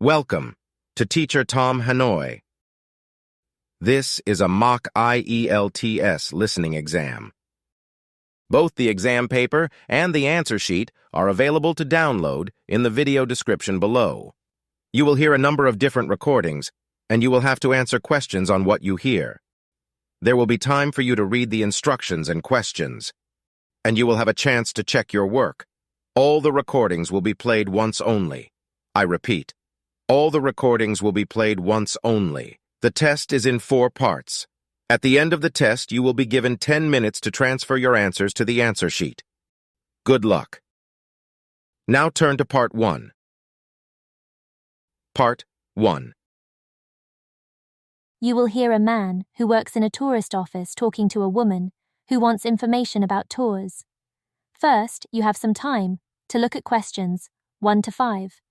Welcome to Teacher Tom Hanoi. This is a mock IELTS listening exam. Both the exam paper and the answer sheet are available to download in the video description below. You will hear a number of different recordings, and you will have to answer questions on what you hear. There will be time for you to read the instructions and questions, and you will have a chance to check your work. All the recordings will be played once only. I repeat, all the recordings will be played once only. The test is in 4 parts. At the end of the test, you will be given 10 minutes to transfer your answers to the answer sheet. Good luck. Now turn to Part 1. Part 1. You will hear a man who works in a tourist office talking to a woman who wants information about tours. First, you have some time to look at questions 1 to 5.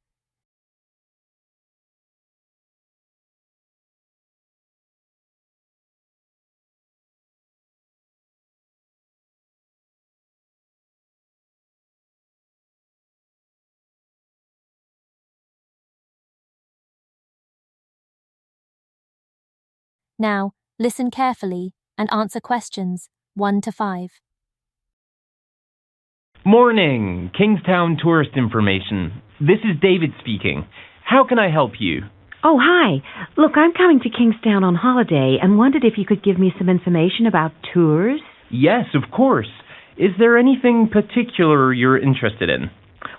Now, listen carefully and answer questions 1 to 5. Morning, Kingstown Tourist Information. This is David speaking. How can I help you? Oh, hi. Look, I'm coming to Kingstown on holiday and wondered if you could give me some information about tours. Yes, of course. Is there anything particular you're interested in?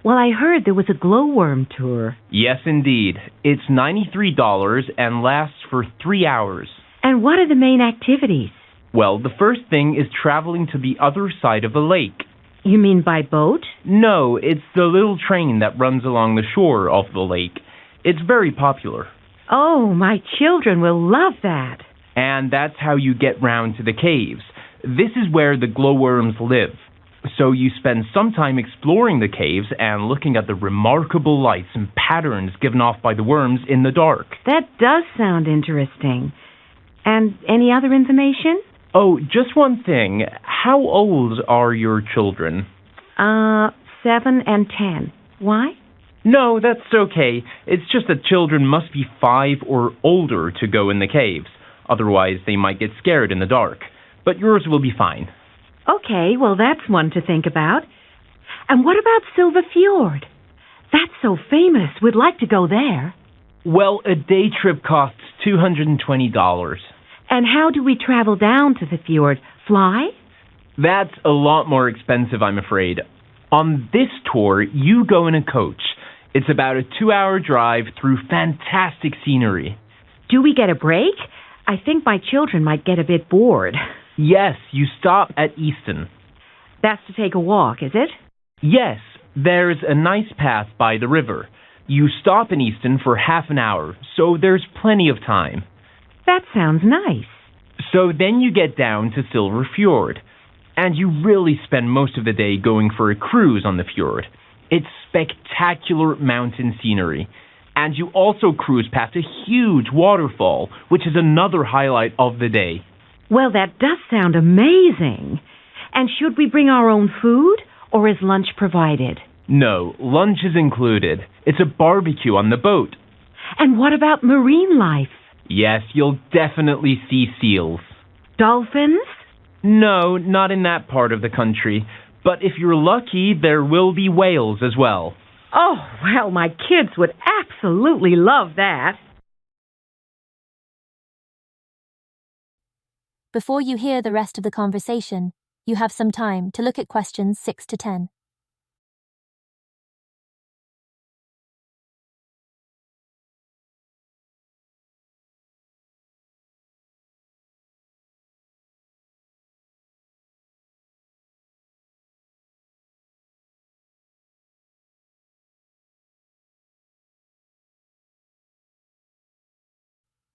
Well, I heard there was a glowworm tour. Yes, indeed. It's $93 and lasts for 3 hours. And what are the main activities? Well, the first thing is traveling to the other side of the lake. You mean by boat? No, it's the little train that runs along the shore of the lake. It's very popular. Oh, my children will love that. And that's how you get round to the caves. This is where the glowworms live. So you spend some time exploring the caves and looking at the remarkable lights and patterns given off by the worms in the dark. That does sound interesting. And any other information? Oh, just one thing. How old are your children? 7 and 10. Why? No, that's okay. It's just that children must be 5 or older to go in the caves. Otherwise, they might get scared in the dark. But yours will be fine. Okay, well, that's one to think about. And what about Silver Fjord? That's so famous. We'd like to go there. Well, a day trip costs $220. And how do we travel down to the fjord? Fly? That's a lot more expensive, I'm afraid. On this tour, you go in a coach. It's about a 2-hour drive through fantastic scenery. Do we get a break? I think my children might get a bit bored. Yes, you stop at Easton. That's to take a walk, is it? Yes, there's a nice path by the river. You stop in Easton for half an hour, so there's plenty of time. That sounds nice. So then you get down to Silver Fjord, and you really spend most of the day going for a cruise on the fjord. It's spectacular mountain scenery, and you also cruise past a huge waterfall, which is another highlight of the day. Well, that does sound amazing. And should we bring our own food, or is lunch provided? No, lunch is included. It's a barbecue on the boat. And what about marine life? Yes, you'll definitely see seals. Dolphins? No, not in that part of the country. But if you're lucky, there will be whales as well. Oh, well, my kids would absolutely love that. Before you hear the rest of the conversation, you have some time to look at questions 6 to 10.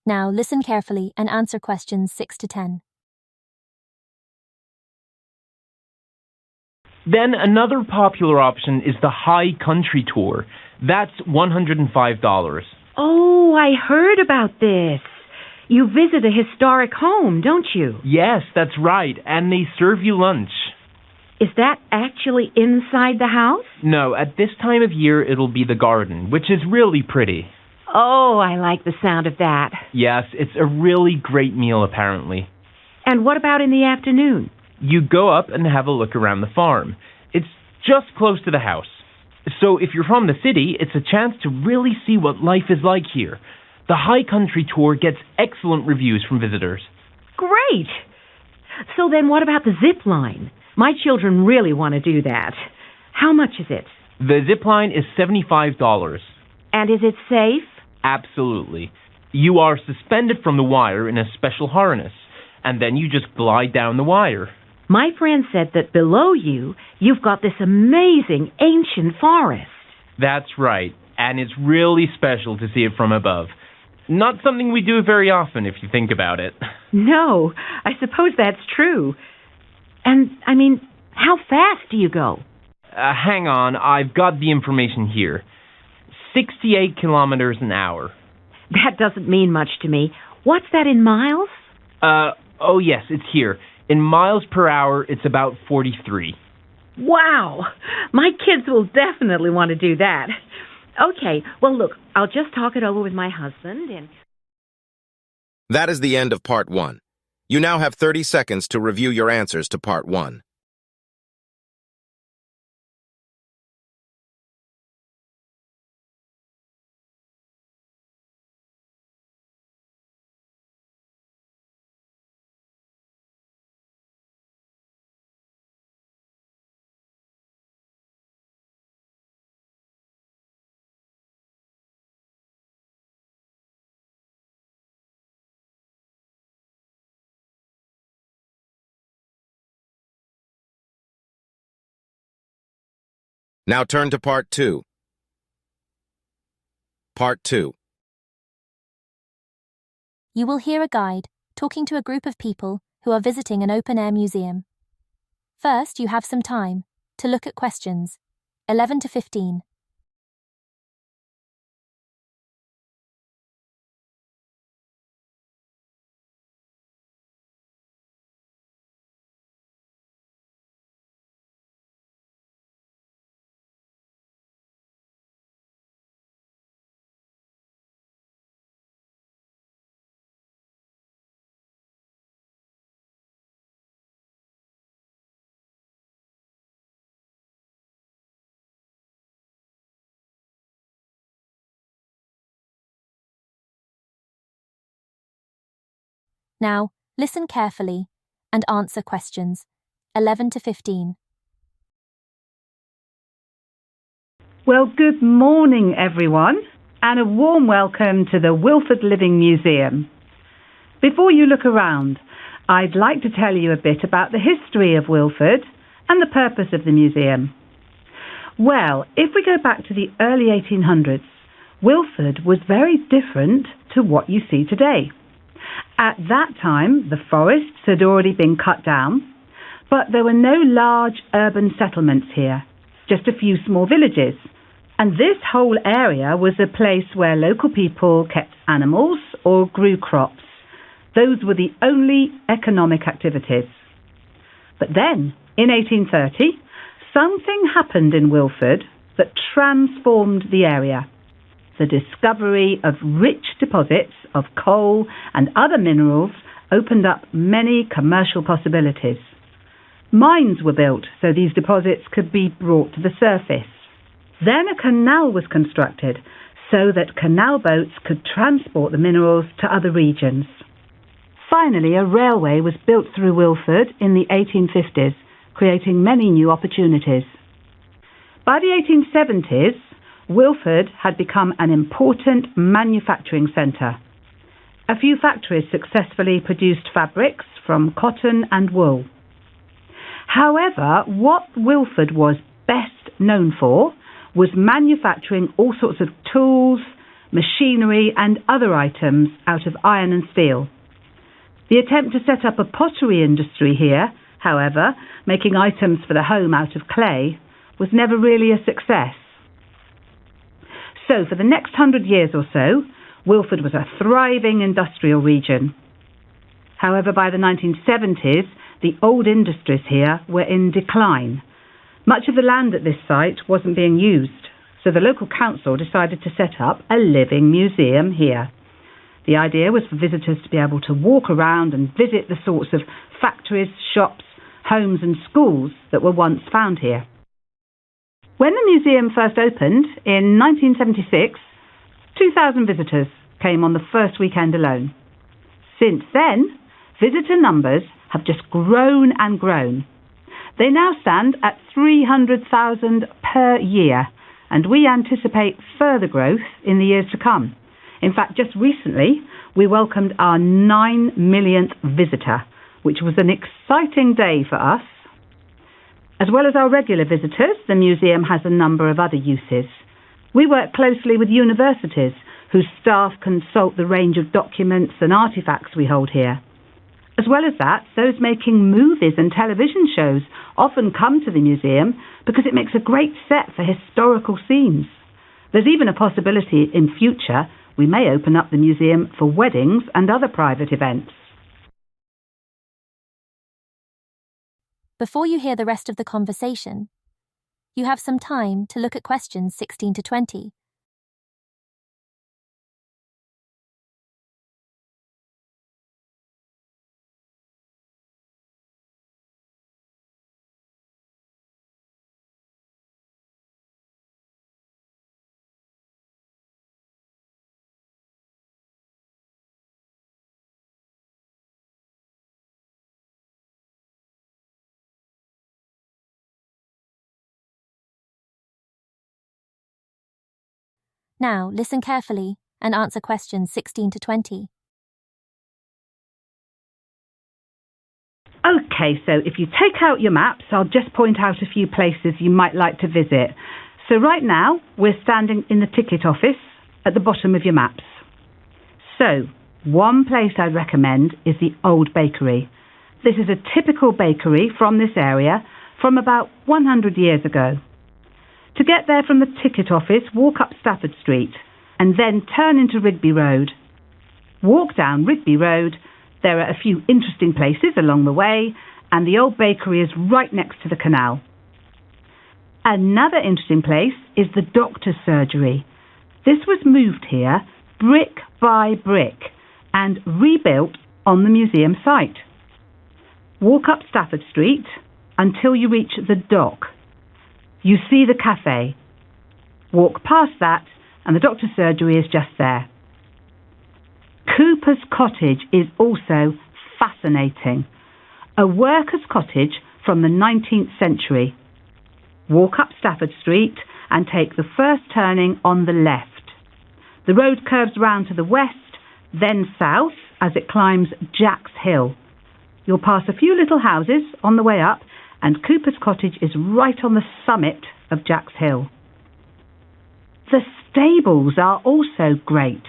Now listen carefully and answer questions 6 to 10. Then another popular option is the High Country Tour. That's $105. Oh, I heard about this. You visit a historic home, don't you? Yes, that's right, and they serve you lunch. Is that actually inside the house? No, at this time of year it'll be the garden, which is really pretty. Oh, I like the sound of that. Yes, it's a really great meal apparently. And what about in the afternoon? You go up and have a look around the farm. It's just close to the house. So if you're from the city, it's a chance to really see what life is like here. The High Country tour gets excellent reviews from visitors. Great! So then what about the zip line? My children really want to do that. How much is it? The zip line is $75. And is it safe? Absolutely. You are suspended from the wire in a special harness, and then you just glide down the wire. My friend said that below you, you've got this amazing ancient forest. That's right, and it's really special to see it from above. Not something we do very often, if you think about it. No, I suppose that's true. And, how fast do you go? Hang on, I've got the information here. 68 kilometers an hour. That doesn't mean much to me. What's that in miles? Oh yes, it's here. In miles per hour, it's about 43. Wow! My kids will definitely want to do that. Okay, well look, I'll just talk it over with my husband and... That is the end of Part 1. You now have 30 seconds to review your answers to Part 1. Now turn to Part 2. Part 2. You will hear a guide talking to a group of people who are visiting an open-air museum. First, you have some time to look at questions 11 to 15. Now, listen carefully and answer questions 11 to 15. Well, good morning, everyone, and a warm welcome to the Wilford Living Museum. Before you look around, I'd like to tell you a bit about the history of Wilford and the purpose of the museum. Well, if we go back to the early 1800s, Wilford was very different to what you see today. At that time, the forests had already been cut down, but there were no large urban settlements here, just a few small villages. And this whole area was a place where local people kept animals or grew crops. Those were the only economic activities. But then, in 1830, something happened in Wilford that transformed the area. The discovery of rich deposits of coal and other minerals opened up many commercial possibilities. Mines were built so these deposits could be brought to the surface. Then a canal was constructed so that canal boats could transport the minerals to other regions. Finally, a railway was built through Wilford in the 1850s, creating many new opportunities. By the 1870s, Wilford had become an important manufacturing centre. A few factories successfully produced fabrics from cotton and wool. However, what Wilford was best known for was manufacturing all sorts of tools, machinery and other items out of iron and steel. The attempt to set up a pottery industry here, however, making items for the home out of clay, was never really a success. So for the next 100 years or so, Wilford was a thriving industrial region. However, by the 1970s, the old industries here were in decline. Much of the land at this site wasn't being used, So the local council decided to set up a living museum here. The idea was for visitors to be able to walk around and visit the sorts of factories, shops, homes and schools that were once found here. When the museum first opened in 1976, 2,000 visitors came on the first weekend alone. Since then, visitor numbers have just grown and grown. They now stand at 300,000 per year, and we anticipate further growth in the years to come. In fact, just recently, we welcomed our 9 millionth visitor, which was an exciting day for us. As well as our regular visitors, the museum has a number of other uses. We work closely with universities whose staff consult the range of documents and artifacts we hold here. As well as that, those making movies and television shows often come to the museum because it makes a great set for historical scenes. There's even a possibility in future we may open up the museum for weddings and other private events. Before you hear the rest of the conversation, you have some time to look at questions 16 to 20. Now, listen carefully and answer questions 16 to 20. Okay, so if you take out your maps, I'll just point out a few places you might like to visit. So right now, we're standing in the ticket office at the bottom of your maps. So, one place I'd recommend is the Old Bakery. This is a typical bakery from this area from about 100 years ago. To get there from the ticket office, walk up Stafford Street and then turn into Rigby Road. Walk down Rigby Road. There are a few interesting places along the way, and the Old Bakery is right next to the canal. Another interesting place is the doctor's surgery. This was moved here brick by brick and rebuilt on the museum site. Walk up Stafford Street until you reach the dock. You see the cafe. Walk past that and the doctor's surgery is just there. Cooper's Cottage is also fascinating. A worker's cottage from the 19th century. Walk up Stafford Street and take the first turning on the left. The road curves round to the west, then south as it climbs Jack's Hill. You'll pass a few little houses on the way up, and Cooper's Cottage is right on the summit of Jack's Hill. The stables are also great.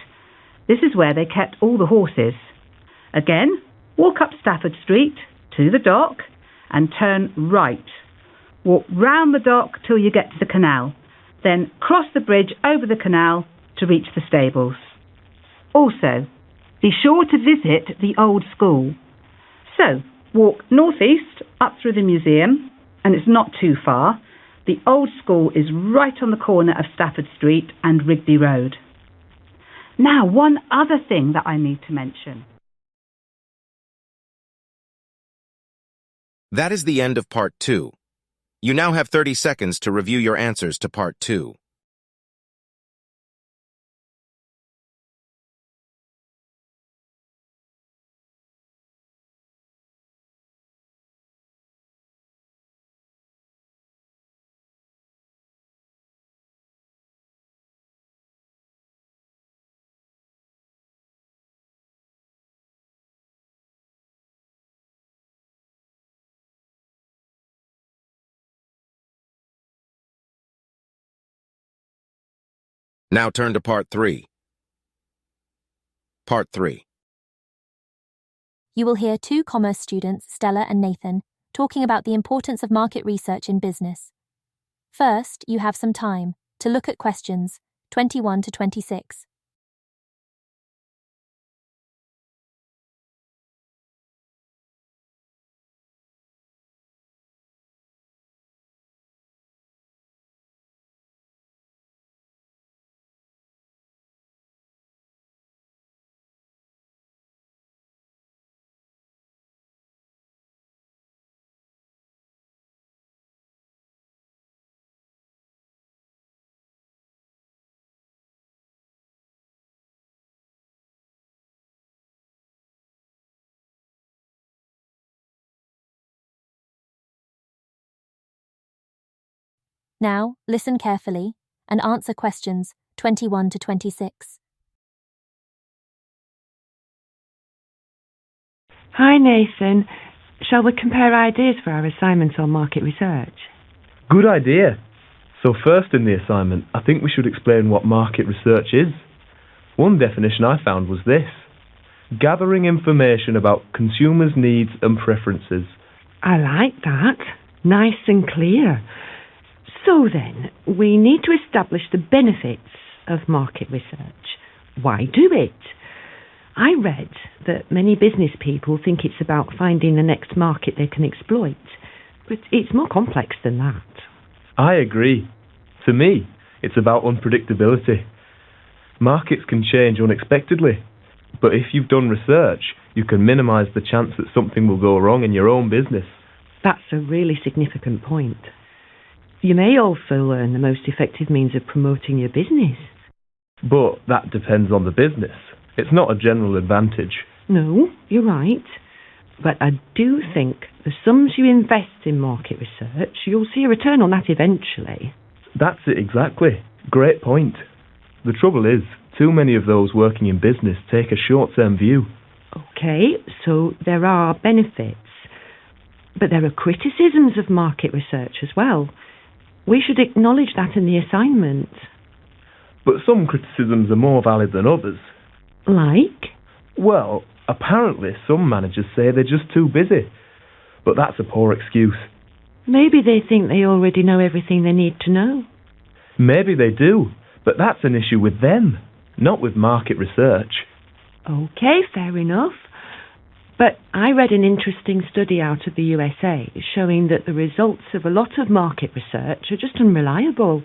This is where they kept all the horses. Again, walk up Stafford Street to the dock and turn right. Walk round the dock till you get to the canal. Then cross the bridge over the canal to reach the stables. Also, be sure to visit the old school. So, walk northeast up through the museum, and it's not too far. The old school is right on the corner of Stafford Street and Rigby Road. Now, one other thing that I need to mention. That is the end of Part 2. You now have 30 seconds to review your answers to Part 2. Now turn to Part 3. Part 3. You will hear two commerce students, Stella and Nathan, talking about the importance of market research in business. First, you have some time to look at questions 21 to 26. Now, listen carefully and answer questions 21 to 26. Hi, Nathan. Shall we compare ideas for our assignment on market research? Good idea. So first in the assignment, I think we should explain what market research is. One definition I found was this: gathering information about consumers' needs and preferences. I like that. Nice and clear. So then, we need to establish the benefits of market research. Why do it? I read that many business people think it's about finding the next market they can exploit, but it's more complex than that. I agree. To me, it's about unpredictability. Markets can change unexpectedly, but if you've done research, you can minimise the chance that something will go wrong in your own business. That's a really significant point. You may also learn the most effective means of promoting your business. But that depends on the business. It's not a general advantage. No, you're right. But I do think the sums you invest in market research, you'll see a return on that eventually. That's it exactly. Great point. The trouble is, too many of those working in business take a short-term view. Okay, so there are benefits. But there are criticisms of market research as well. We should acknowledge that in the assignment. But some criticisms are more valid than others. Like? Well, apparently some managers say they're just too busy. But that's a poor excuse. Maybe they think they already know everything they need to know. Maybe they do, but that's an issue with them, not with market research. Okay, fair enough. But I read an interesting study out of the USA showing that the results of a lot of market research are just unreliable.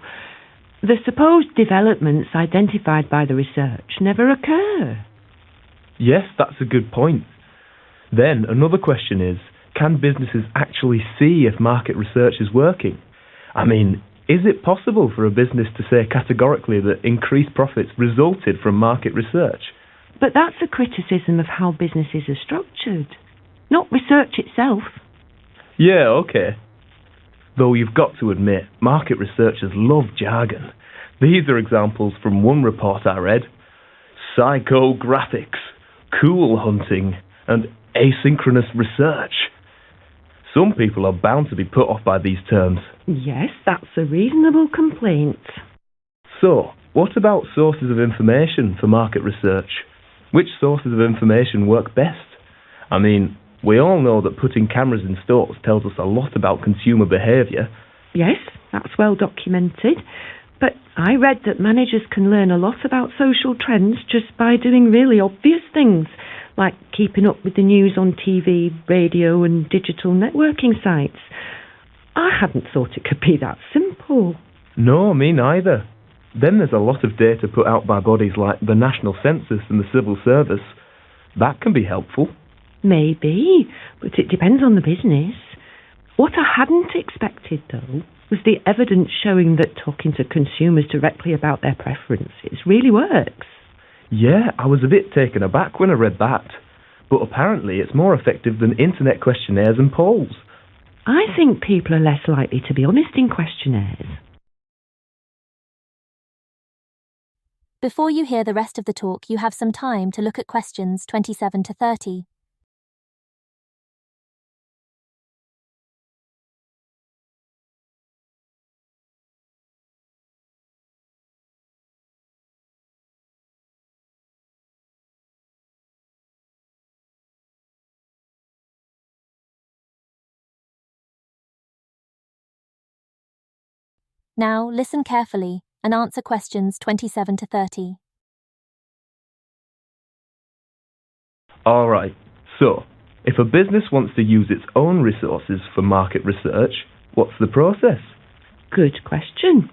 The supposed developments identified by the research never occur. Yes, that's a good point. Then another question is, can businesses actually see if market research is working? I mean, is it possible for a business to say categorically that increased profits resulted from market research? But that's a criticism of how businesses are structured, not research itself. Yeah, okay. Though you've got to admit, market researchers love jargon. These are examples from one report I read. Psychographics, cool hunting, and asynchronous research. Some people are bound to be put off by these terms. Yes, that's a reasonable complaint. So, what about sources of information for market research? Which sources of information work best? I mean, we all know that putting cameras in stores tells us a lot about consumer behaviour. Yes, that's well documented. But I read that managers can learn a lot about social trends just by doing really obvious things, like keeping up with the news on TV, radio and digital networking sites. I hadn't thought it could be that simple. No, me neither. Then there's a lot of data put out by bodies like the National Census and the Civil Service. That can be helpful. Maybe, but it depends on the business. What I hadn't expected, though, was the evidence showing that talking to consumers directly about their preferences really works. Yeah, I was a bit taken aback when I read that. But apparently it's more effective than internet questionnaires and polls. I think people are less likely to be honest in questionnaires. Before you hear the rest of the talk, you have some time to look at questions 27 to 30. Now, listen carefully and answer questions 27 to 30. Alright, so, if a business wants to use its own resources for market research, what's the process? Good question.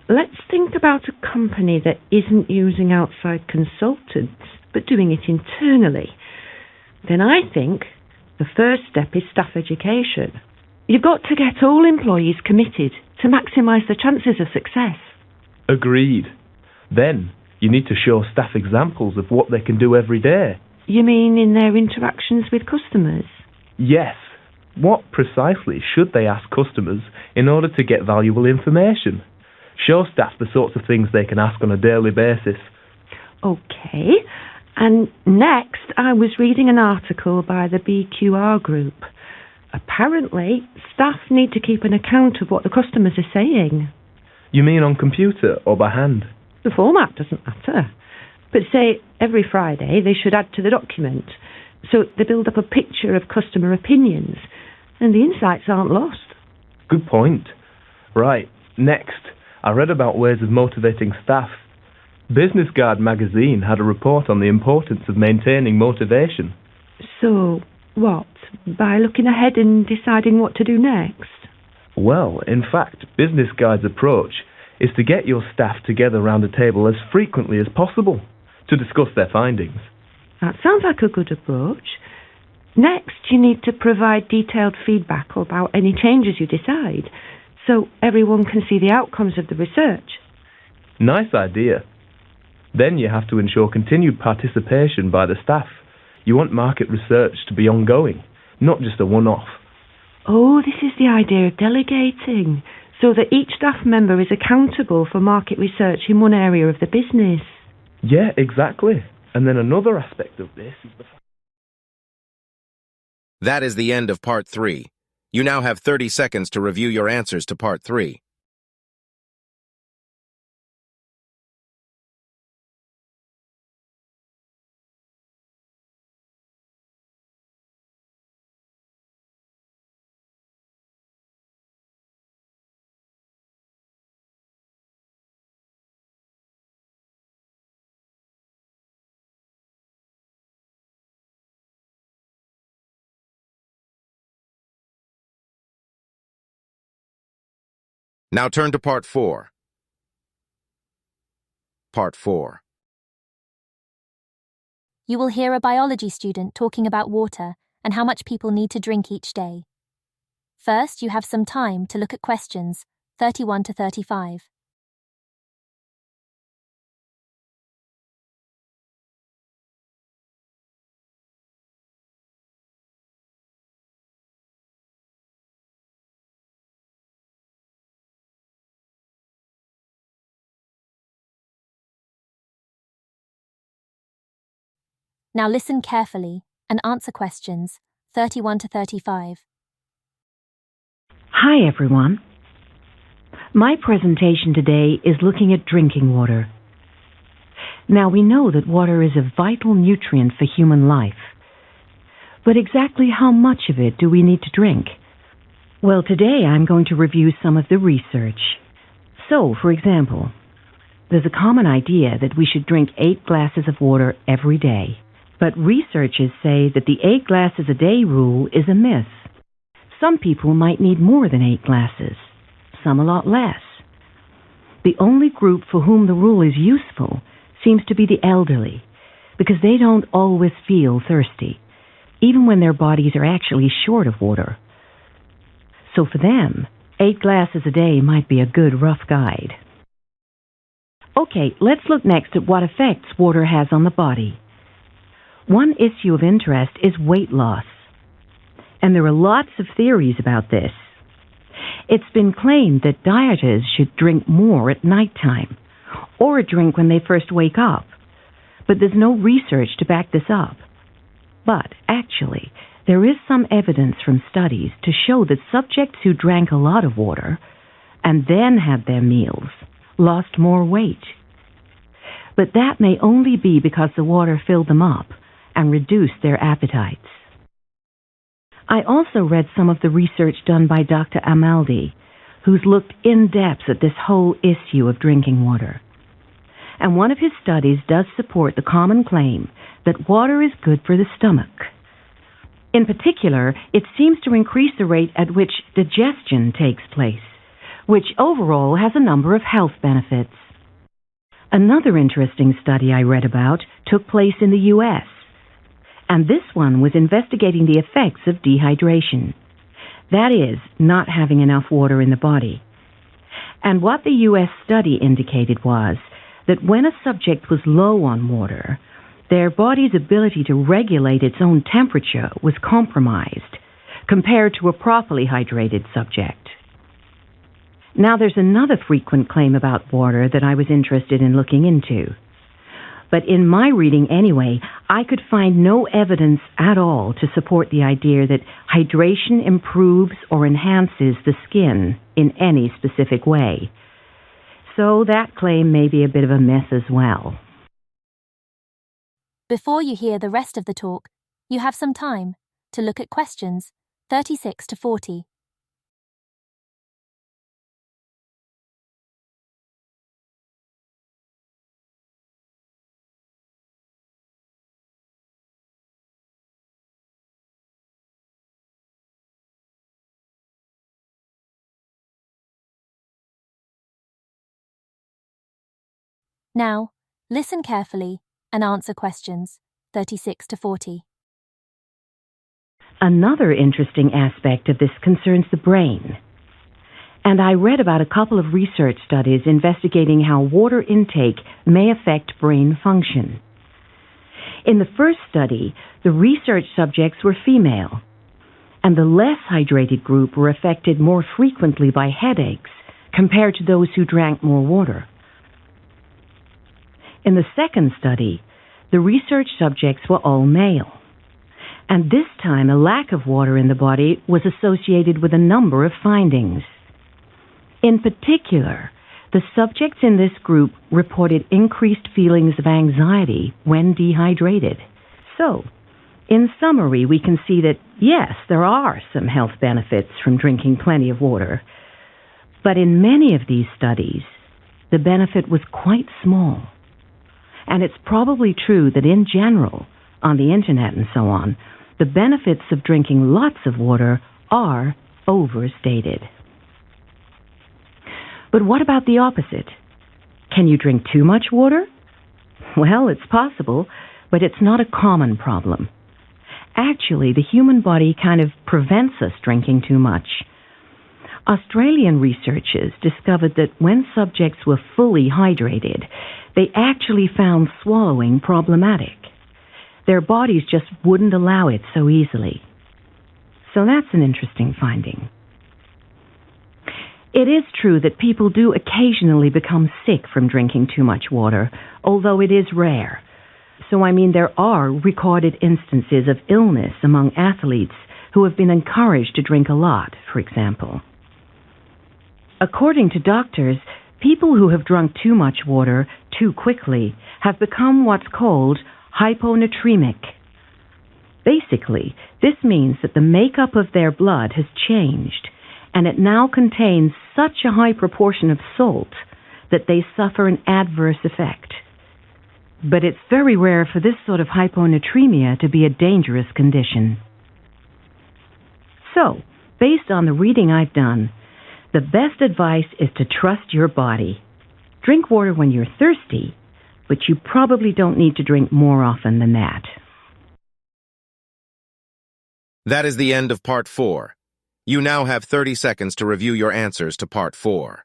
Let's think about a company that isn't using outside consultants, but doing it internally. Then I think the first step is staff education. You've got to get all employees committed to maximise the chances of success. Agreed. Then, you need to show staff examples of what they can do every day. You mean in their interactions with customers? Yes. What precisely should they ask customers in order to get valuable information? Show staff the sorts of things they can ask on a daily basis. Okay. And next, I was reading an article by the BQR group. Apparently, staff need to keep an account of what the customers are saying. You mean on computer or by hand? The format doesn't matter. But say every Friday they should add to the document, so they build up a picture of customer opinions, and the insights aren't lost. Good point. Right, next, I read about ways of motivating staff. Business Guard magazine had a report on the importance of maintaining motivation. So, what? By looking ahead and deciding what to do next? Well, in fact, Business Guide's approach is to get your staff together around a table as frequently as possible to discuss their findings. That sounds like a good approach. Next, you need to provide detailed feedback about any changes you decide, so everyone can see the outcomes of the research. Nice idea. Then you have to ensure continued participation by the staff. You want market research to be ongoing, not just a one-off. Oh, this is the idea of delegating, so that each staff member is accountable for market research in one area of the business. Yeah, exactly. And then another aspect of this is the... That is the end of Part 3. You now have 30 seconds to review your answers to Part 3. Now turn to Part 4. Part 4. You will hear a biology student talking about water and how much people need to drink each day. First, you have some time to look at questions 31 to 35. Now listen carefully and answer questions 31 to 35. Hi, everyone. My presentation today is looking at drinking water. Now, we know that water is a vital nutrient for human life. But exactly how much of it do we need to drink? Well, today I'm going to review some of the research. So, for example, there's a common idea that we should drink 8 glasses of water every day. But researchers say that the 8 glasses a day rule is a myth. Some people might need more than 8 glasses, some a lot less. The only group for whom the rule is useful seems to be the elderly, because they don't always feel thirsty, even when their bodies are actually short of water. So for them, 8 glasses a day might be a good rough guide. Okay, let's look next at what effects water has on the body. One issue of interest is weight loss, and there are lots of theories about this. It's been claimed that dieters should drink more at nighttime, or drink when they first wake up, but there's no research to back this up. But actually, there is some evidence from studies to show that subjects who drank a lot of water and then had their meals lost more weight. But that may only be because the water filled them up and reduced their appetites. I also read some of the research done by Dr. Amaldi, who's looked in depth at this whole issue of drinking water. And one of his studies does support the common claim that water is good for the stomach. In particular, it seems to increase the rate at which digestion takes place, which overall has a number of health benefits. Another interesting study I read about took place in the U.S., and this one was investigating the effects of dehydration. That is, not having enough water in the body. And what the U.S. study indicated was that when a subject was low on water, their body's ability to regulate its own temperature was compromised, compared to a properly hydrated subject. Now there's another frequent claim about water that I was interested in looking into. But in my reading anyway, I could find no evidence at all to support the idea that hydration improves or enhances the skin in any specific way. So that claim may be a bit of a myth as well. Before you hear the rest of the talk, you have some time to look at questions 36 to 40. Now, listen carefully and answer questions 36 to 40. Another interesting aspect of this concerns the brain. And I read about a couple of research studies investigating how water intake may affect brain function. In the first study, the research subjects were female, and the less hydrated group were affected more frequently by headaches compared to those who drank more water. In the second study, the research subjects were all male, and this time a lack of water in the body was associated with a number of findings. In particular, the subjects in this group reported increased feelings of anxiety when dehydrated. So, in summary, we can see that, yes, there are some health benefits from drinking plenty of water, but in many of these studies, the benefit was quite small. And it's probably true that in general, on the internet and so on, the benefits of drinking lots of water are overstated. But what about the opposite? Can you drink too much water? Well, it's possible, but it's not a common problem. Actually, the human body kind of prevents us drinking too much. Australian researchers discovered that when subjects were fully hydrated, they actually found swallowing problematic. Their bodies just wouldn't allow it so easily. So that's an interesting finding. It is true that people do occasionally become sick from drinking too much water, although it is rare. So there are recorded instances of illness among athletes who have been encouraged to drink a lot, for example. According to doctors, people who have drunk too much water too quickly have become what's called hyponatremic. Basically, this means that the makeup of their blood has changed, and it now contains such a high proportion of salt that they suffer an adverse effect. But it's very rare for this sort of hyponatremia to be a dangerous condition. So, based on the reading I've done, the best advice is to trust your body. Drink water when you're thirsty, but you probably don't need to drink more often than that. That is the end of Part 4. You now have 30 seconds to review your answers to Part 4.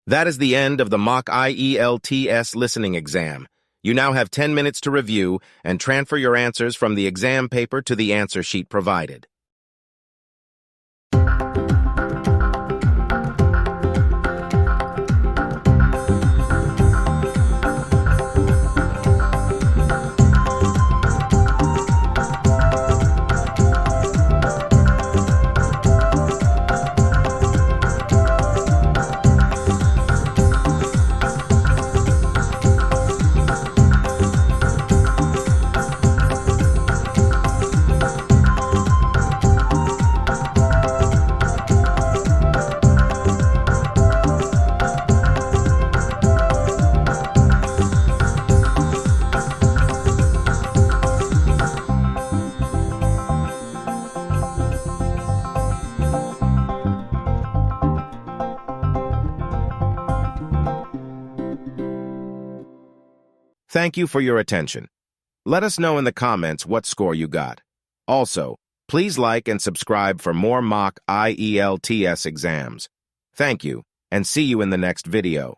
That is the end of the mock IELTS listening exam. You now have 10 minutes to review and transfer your answers from the exam paper to the answer sheet provided. Thank you for your attention. Let us know in the comments what score you got. Also, please like and subscribe for more mock IELTS exams. Thank you, and see you in the next video.